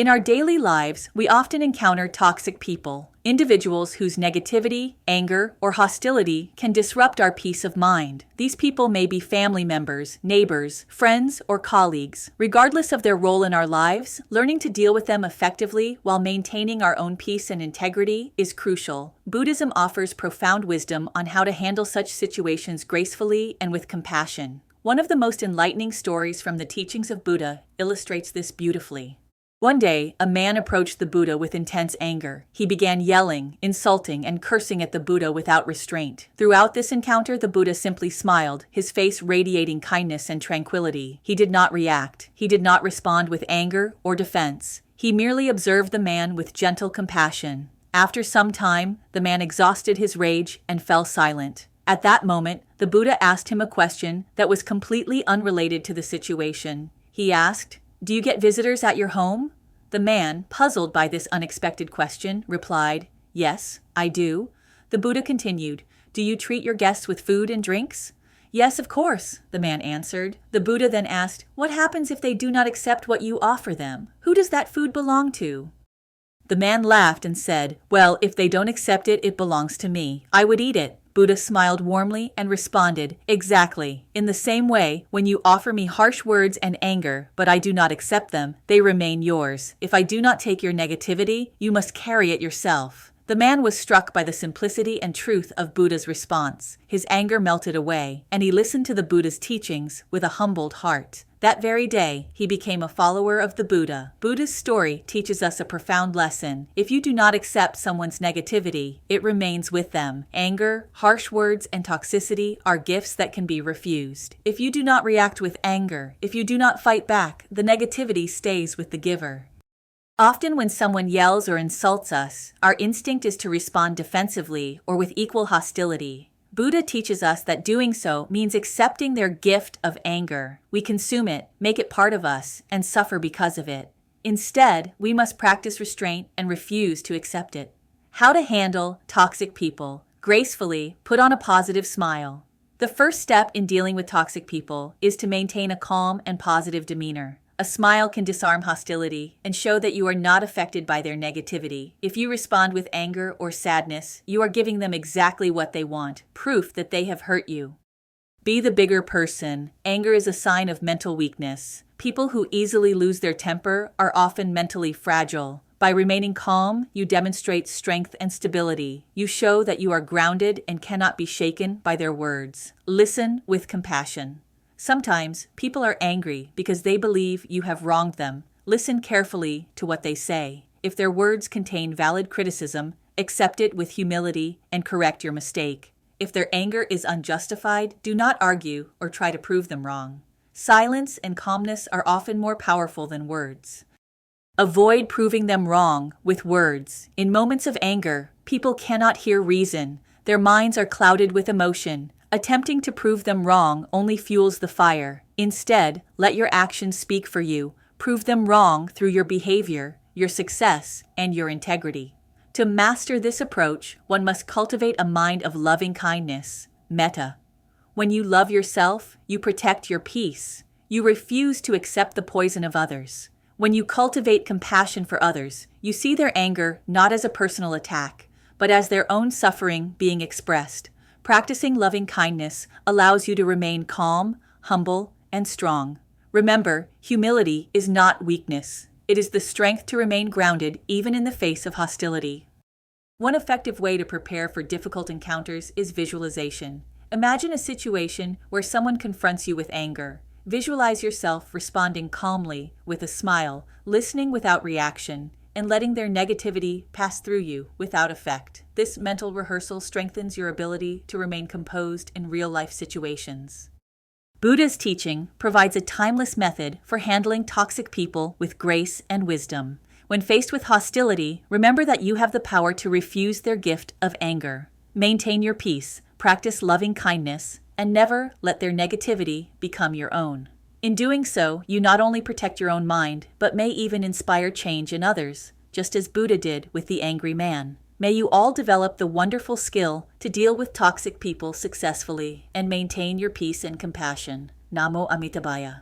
In our daily lives, we often encounter toxic people, individuals whose negativity, anger, or hostility can disrupt our peace of mind. These people may be family members, neighbors, friends, or colleagues. Regardless of their role in our lives, learning to deal with them effectively while maintaining our own peace and integrity is crucial. Buddhism offers profound wisdom on how to handle such situations gracefully and with compassion. One of the most enlightening stories from the teachings of Buddha illustrates this beautifully. One day, a man approached the Buddha with intense anger. He began yelling, insulting, and cursing at the Buddha without restraint. Throughout this encounter, the Buddha simply smiled, his face radiating kindness and tranquility. He did not react. He did not respond with anger or defense. He merely observed the man with gentle compassion. After some time, the man exhausted his rage and fell silent. At that moment, the Buddha asked him a question that was completely unrelated to the situation. He asked, "Do you get visitors at your home?" The man, puzzled by this unexpected question, replied, "Yes, I do." The Buddha continued, "Do you treat your guests with food and drinks?" "Yes, of course," the man answered. The Buddha then asked, "What happens if they do not accept what you offer them? Who does that food belong to?" The man laughed and said, "Well, if they don't accept it, it belongs to me. I would eat it." Buddha smiled warmly and responded, "Exactly. In the same way, when you offer me harsh words and anger, but I do not accept them, they remain yours. If I do not take your negativity, you must carry it yourself." The man was struck by the simplicity and truth of Buddha's response. His anger melted away, and he listened to the Buddha's teachings with a humbled heart. That very day, he became a follower of the Buddha. Buddha's story teaches us a profound lesson. If you do not accept someone's negativity, it remains with them. Anger, harsh words, and toxicity are gifts that can be refused. If you do not react with anger, if you do not fight back, the negativity stays with the giver. Often when someone yells or insults us, our instinct is to respond defensively or with equal hostility. Buddha teaches us that doing so means accepting their gift of anger. We consume it, make it part of us, and suffer because of it. Instead, we must practice restraint and refuse to accept it. How to handle toxic people. Gracefully, put on a positive smile. The first step in dealing with toxic people is to maintain a calm and positive demeanor. A smile can disarm hostility and show that you are not affected by their negativity. If you respond with anger or sadness, you are giving them exactly what they want, proof that they have hurt you. Be the bigger person. Anger is a sign of mental weakness. People who easily lose their temper are often mentally fragile. By remaining calm, you demonstrate strength and stability. You show that you are grounded and cannot be shaken by their words. Listen with compassion. Sometimes people are angry because they believe you have wronged them. Listen carefully to what they say. If their words contain valid criticism, accept it with humility and correct your mistake. If their anger is unjustified, do not argue or try to prove them wrong. Silence and calmness are often more powerful than words. Avoid proving them wrong with words. In moments of anger, people cannot hear reason. Their minds are clouded with emotion. Attempting to prove them wrong only fuels the fire. Instead, let your actions speak for you. Prove them wrong through your behavior, your success, and your integrity. To master this approach, one must cultivate a mind of loving kindness, metta. When you love yourself, you protect your peace. You refuse to accept the poison of others. When you cultivate compassion for others, you see their anger not as a personal attack, but as their own suffering being expressed. Practicing loving kindness allows you to remain calm, humble, and strong. Remember, humility is not weakness. It is the strength to remain grounded even in the face of hostility. One effective way to prepare for difficult encounters is visualization. Imagine a situation where someone confronts you with anger. Visualize yourself responding calmly with a smile, listening without reaction, and letting their negativity pass through you without effect. This mental rehearsal strengthens your ability to remain composed in real-life situations. Buddha's teaching provides a timeless method for handling toxic people with grace and wisdom. When faced with hostility, remember that you have the power to refuse their gift of anger. Maintain your peace, practice loving kindness, and never let their negativity become your own. In doing so, you not only protect your own mind, but may even inspire change in others, just as Buddha did with the angry man. May you all develop the wonderful skill to deal with toxic people successfully and maintain your peace and compassion. Namo Amitabhaya.